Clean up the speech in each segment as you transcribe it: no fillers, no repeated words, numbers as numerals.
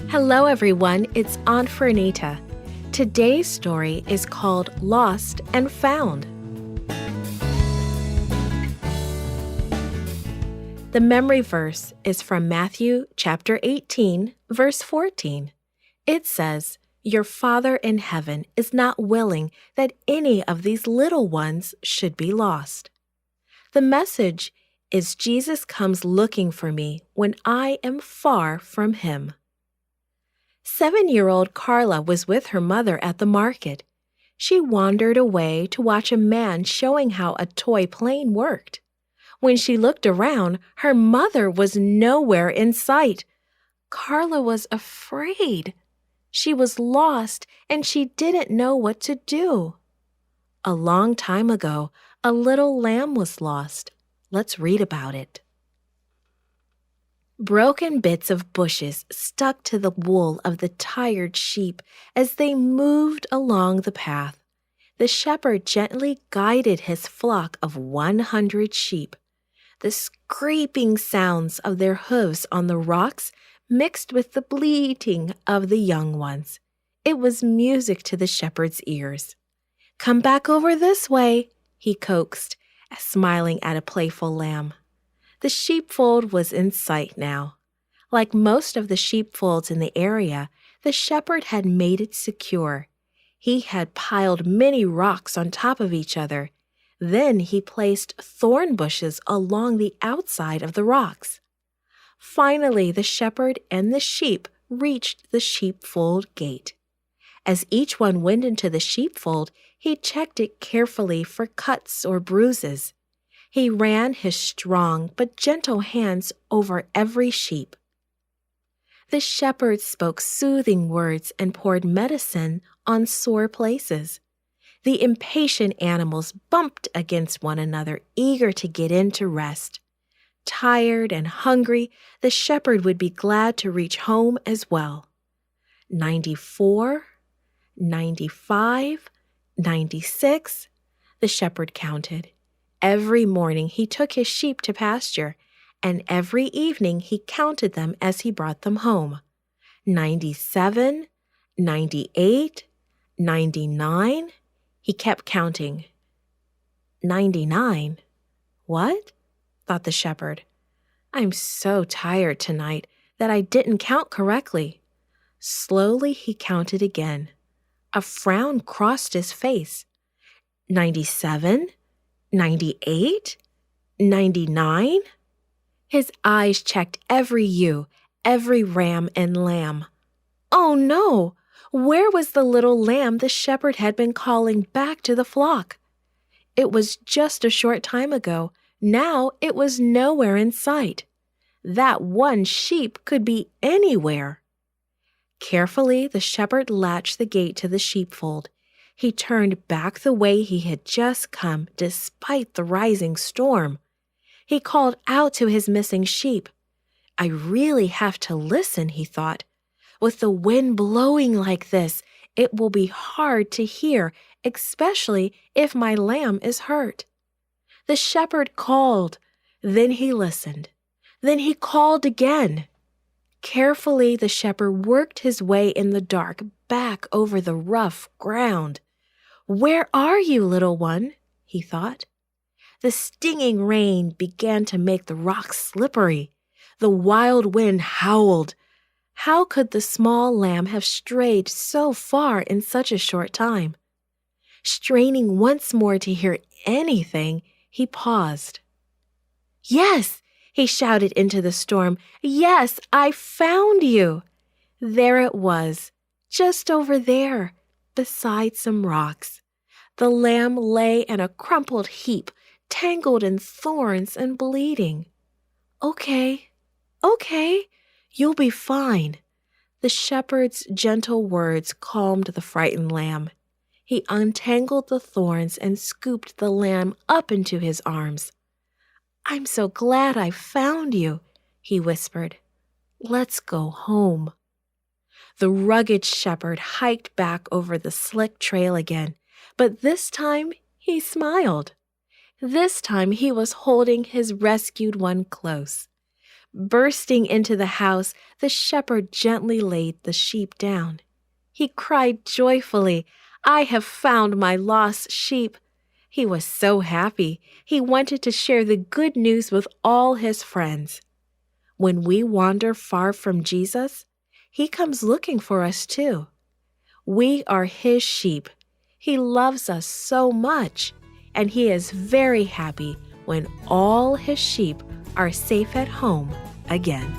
Hello, everyone. It's Aunt Fernita. Today's story is called Lost and Found. The memory verse is from Matthew chapter 18, verse 14. It says, "Your Father in heaven is not willing that any of these little ones should be lost." The message is Jesus comes looking for me when I am far from him. 7-year-old Carla was with her mother at the market. She wandered away to watch a man showing how a toy plane worked. When she looked around, her mother was nowhere in sight. Carla was afraid. She was lost and she didn't know what to do. A long time ago, a little lamb was lost. Let's read about it. Broken bits of bushes stuck to the wool of the tired sheep as they moved along the path. The shepherd gently guided his flock of 100 sheep. The scraping sounds of their hooves on the rocks mixed with the bleating of the young ones. It was music to the shepherd's ears. "Come back over this way," he coaxed, smiling at a playful lamb. The sheepfold was in sight now. Like most of the sheepfolds in the area, the shepherd had made it secure. He had piled many rocks on top of each other. Then he placed thorn bushes along the outside of the rocks. Finally, the shepherd and the sheep reached the sheepfold gate. As each one went into the sheepfold, he checked it carefully for cuts or bruises. He ran his strong but gentle hands over every sheep. The shepherd spoke soothing words and poured medicine on sore places. The impatient animals bumped against one another, eager to get in to rest. Tired and hungry, the shepherd would be glad to reach home as well. 94, 95, 96, the shepherd counted. Every morning he took his sheep to pasture, and every evening he counted them as he brought them home. 97, 98, 99. He kept counting. 99. What? Thought the shepherd. I'm so tired tonight that I didn't count correctly. Slowly he counted again. A frown crossed his face. 97, 98, 99. His eyes checked every ewe, every ram and lamb. Oh no! Where was the little lamb the shepherd had been calling back to the flock? It was just a short time ago. Now it was nowhere in sight. That one sheep could be anywhere. Carefully, the shepherd latched the gate to the sheepfold. He turned back the way he had just come, despite the rising storm. He called out to his missing sheep. I really have to listen, he thought. With the wind blowing like this, it will be hard to hear, especially if my lamb is hurt. The shepherd called. Then he listened. Then he called again. Carefully, the shepherd worked his way in the dark back over the rough ground. Where are you, little one? He thought. The stinging rain began to make the rocks slippery. The wild wind howled. How could the small lamb have strayed so far in such a short time? Straining once more to hear anything, he paused. Yes, he shouted into the storm. Yes, I found you. There it was, just over there, beside some rocks. The lamb lay in a crumpled heap, tangled in thorns and bleeding. Okay, you'll be fine. The shepherd's gentle words calmed the frightened lamb. He untangled the thorns and scooped the lamb up into his arms. I'm so glad I found you, he whispered. Let's go home. The rugged shepherd hiked back over the slick trail again, But this time he smiled. This time he was holding his rescued one close. Bursting into the house, the shepherd gently laid the sheep down. He cried joyfully, "I have found my lost sheep." He was so happy, he wanted to share the good news with all his friends. When we wander far from Jesus, he comes looking for us too. We are his sheep. He loves us so much, and he is very happy when all his sheep are safe at home again.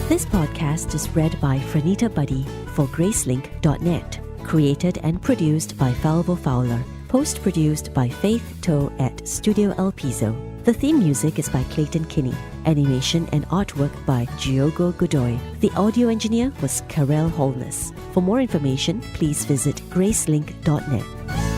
This podcast is read by Franita Buddy for Gracelink.net. Created and produced by Falvo Fowler. Post-produced by Faith Toe at Studio El Piso. The theme music is by Clayton Kinney. Animation and artwork by Giogo Godoy. The audio engineer was Karel Holness. For more information, please visit Gracelink.net.